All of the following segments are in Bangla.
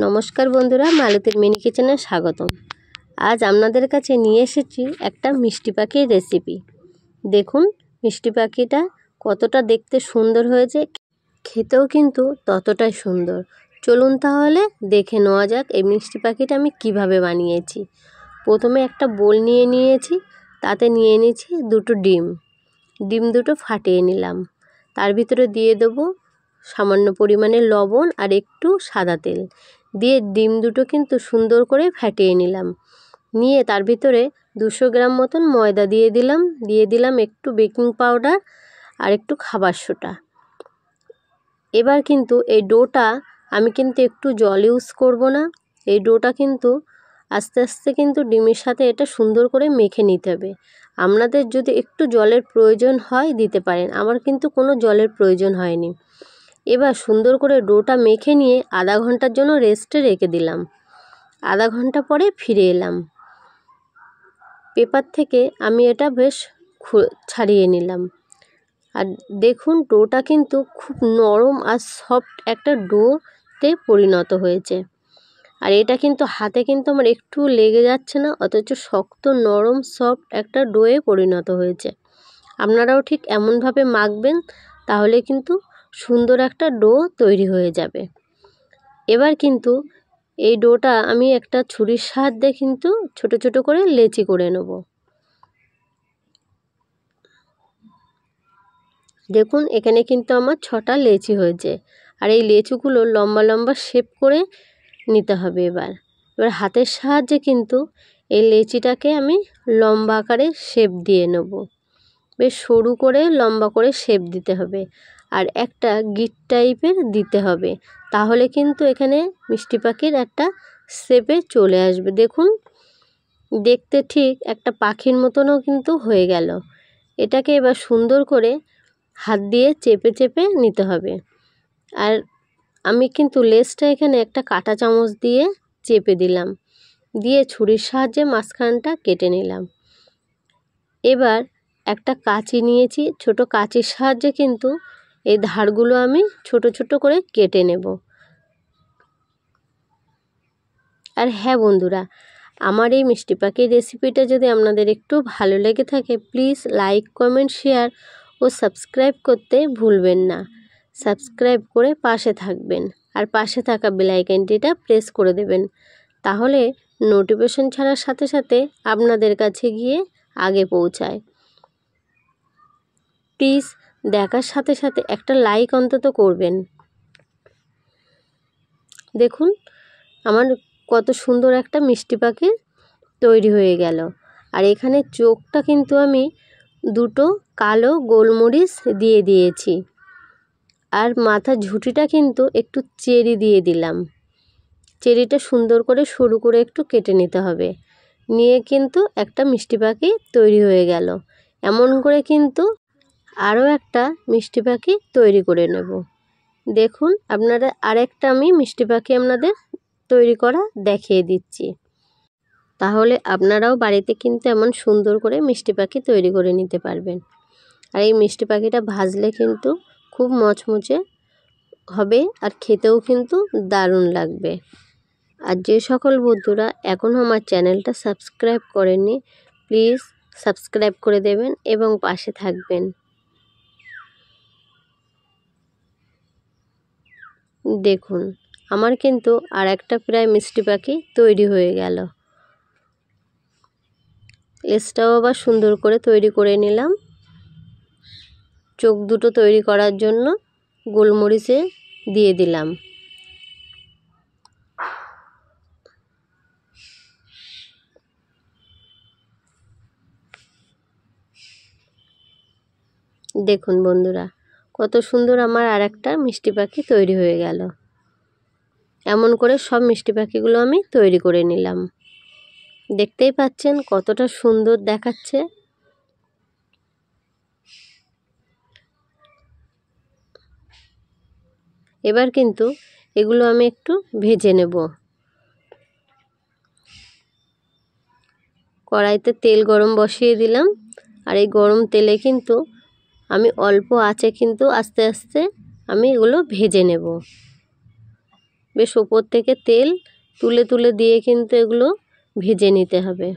নমস্কার বন্ধুরা, মালতীর মিনি কিচেনে স্বাগতম। আজ আপনাদের কাছে নিয়ে এসেছি একটা মিষ্টি পাখির রেসিপি। দেখুন মিষ্টি পাখিটা কতটা দেখতে সুন্দর হয়েছে, খেতেও কিন্তু ততটাই সুন্দর। চলুন তাহলে দেখে নেওয়া যাক এই মিষ্টি পাখিটা আমি কিভাবে বানিয়েছি। প্রথমে একটা বোল নিয়ে নিয়েছি, তাতে নিয়ে নিয়েছি দুটো ডিম দুটো ফাটিয়ে নিলাম। তার ভিতরে দিয়ে দেবো সামান্য পরিমাণে লবণ আর একটু সাদা তেল দিয়ে ডিম দুটো কিন্তু সুন্দর করে ফাটিয়ে নিলাম। নিয়ে তার ভিতরে 200 গ্রাম মতন ময়দা দিয়ে দিলাম একটু বেকিং পাউডার আর একটু খাবার সোডা। এবার কিন্তু এই ডোটা আমি কিন্তু একটু জল ইউজ করব না, এই ডোটা কিন্তু আস্তে আস্তে কিন্তু ডিমের সাথে এটা সুন্দর করে মেখে নিতে হবে। আপনাদের যদি একটু জলের প্রয়োজন হয় দিতে পারেন, আমার কিন্তু কোনো জলের প্রয়োজন হয়নি। এবার সুন্দর করে ডোটা মেখে নিয়ে আধা ঘন্টার জন্য রেস্টে রেখে দিলাম। আধা ঘন্টা পরে ফিরে এলাম। পেপার থেকে আমি এটা বেশ ছাড়িয়ে নিলাম। আর দেখুন ডোটা কিন্তু খুব নরম আর সফট একটা ডোতে পরিণত হয়েছে। আর এটা কিন্তু হাতে কিন্তু আমার একটু লেগে যাচ্ছে না, অথচ শক্ত নরম সফট একটা ডোয়ে পরিণত হয়েছে। আপনারাও ঠিক এমনভাবে মাখবেন, তাহলে কিন্তু সুন্দর একটা ডো তৈরি হয়ে যাবে। এবার কিন্তু এই ডোটা আমি একটা ছুরির সাহায্যে কিন্তু ছোট ছোট করে লেচি করে নেব। দেখুন এখানে কিন্তু আমার 6টা লেচি হয়েছে। আর এই লেচুগুলো লম্বা লম্বা শেপ করে নিতে হবে। এবার হাতের সাহায্যে কিন্তু এই লেচিটাকে আমি লম্বা আকারে শেপ দিয়ে নেব। বেশ সরু করে লম্বা করে শেপ দিতে হবে, আর একটা গিট টাইপের দিতে হবে, তাহলে কিন্তু এখানে মিষ্টি পাখির একটা শেপে চলে আসবে। দেখুন দেখতে ঠিক একটা পাখির মতনও কিন্তু হয়ে গেল। এটাকে এবার সুন্দর করে হাত দিয়ে চেপে চেপে নিতে হবে। আর আমি কিন্তু লেজটা এখানে একটা কাঁটা চামচ দিয়ে চেপে দিলাম, দিয়ে ছুরির সাহায্যে মাঝখানটা কেটে নিলাম। এবার একটা কাঁচি নিয়েছি, ছোট কাঁচির সাহায্যে কিন্তু এই ধারগুলো আমি ছোট ছোট করে কেটে নেব। আর হ্যাঁ বন্ধুরা, আমার এই মিষ্টি পাখির রেসিপিটা যদি আপনাদের একটু ভালো লেগে থাকে, প্লিজ লাইক কমেন্ট শেয়ার ও সাবস্ক্রাইব করতে ভুলবেন না। সাবস্ক্রাইব করে পাশে থাকবেন, আর পাশে থাকা বেল আইকনটিটা প্রেস করে দেবেন, তাহলে নোটিফিকেশন ছাড়ার সাথে সাথে আপনাদের কাছে গিয়ে আগে পৌঁছায়। প্লিজ দেখার সাথে সাথে একটা লাইক অন্তত করবেন। দেখুন আমার কত সুন্দর একটা মিষ্টি পাখি তৈরি হয়ে গেল। আর এখানে চোখটা কিন্তু আমি দুটো কালো গোলমরিচ দিয়ে দিয়েছি, আর মাথার ঝুঁটিটা কিন্তু একটু চেরি দিয়ে দিলাম। চেরিটা সুন্দর করে সরু করে একটু কেটে নিতে হবে, নিয়ে কিন্তু একটা মিষ্টি পাখি তৈরি হয়ে গেল। এমন করে কিন্তু আরও একটা মিষ্টি পাখি তৈরি করে নেব। দেখুন আপনারা আরেকটা আমি মিষ্টি পাখি আপনাদের তৈরি করা দেখিয়ে দিচ্ছি, তাহলে আপনারাও বাড়িতে কিন্তু এমন সুন্দর করে মিষ্টি পাখি তৈরি করে নিতে পারবেন। আর এই মিষ্টি পাখিটা ভাজলে কিন্তু খুব মচমচে হবে, আর খেতেও কিন্তু দারুণ লাগবে। আর যে সকল বন্ধুরা এখনও আমার চ্যানেলটা সাবস্ক্রাইব করেননি, প্লিজ সাবস্ক্রাইব করে দেবেন এবং পাশে থাকবেন। দেখুন আমার কিন্তু আর একটা প্রায় মিষ্টি পাখি তৈরি হয়ে গেল। লেজটাও আবার সুন্দর করে তৈরি করে নিলাম। চোখ দুটো তৈরি করার জন্য গোলমরিচে দিয়ে দিলাম। দেখুন বন্ধুরা কত সুন্দর আমার আর একটা মিষ্টি পাখি তৈরি হয়ে গেল। এমন করে সব মিষ্টি পাখিগুলো আমি তৈরি করে নিলাম। দেখতেই পাচ্ছেন কতটা সুন্দর দেখাচ্ছে। এবার কিন্তু এগুলো আমি একটু ভেজে নেব। কড়াইতে তেল গরম বসিয়ে দিলাম, আর এই গরম তেলে কিন্তু আমি অল্প আঁচে কিন্তু আস্তে আস্তে আমি এগুলো ভেজে নেব। বেশ ওপর থেকে তেল তুলে তুলে দিয়ে কিন্তু এগুলো ভেজে নিতে হবে।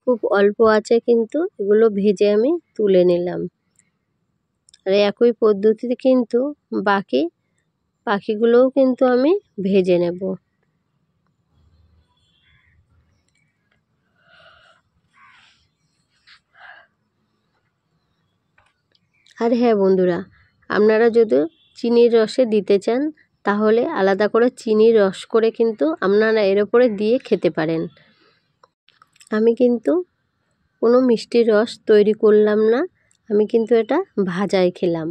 খুব অল্প আঁচে কিন্তু এগুলো ভেজে আমি তুলে নিলাম। আর একই পদ্ধতিতে কিন্তু বাকিগুলোও কিন্তু আমি ভেজে নেব। আর হ্যাঁ বন্ধুরা, আপনারা যদি চিনির রসে দিতে চান তাহলে আলাদা করে চিনির রস করে কিন্তু আপনারা এর ওপরে দিয়ে খেতে পারেন। আমি কিন্তু কোনো মিষ্টির রস তৈরি করলাম না, আমি কিন্তু এটা ভাজাই খেলাম।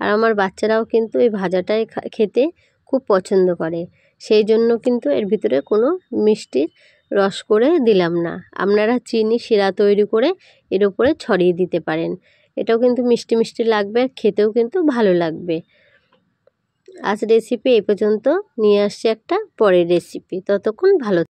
আর আমার বাচ্চারাও কিন্তু এই ভাজাটাই খেতে খুব পছন্দ করে, সেই জন্য কিন্তু এর ভিতরে কোনো মিষ্টির রস করে দিলাম না। আপনারা চিনি শিরা তৈরি করে এর উপরে ছড়িয়ে দিতে পারেন, এটাও কিন্তু মিষ্টি মিষ্টি লাগবে আর খেতেও কিন্তু ভালো লাগবে। আজ রেসিপি এই পর্যন্ত, নিয়ে আসছি একটা পরের রেসিপি। ততক্ষণ ভালো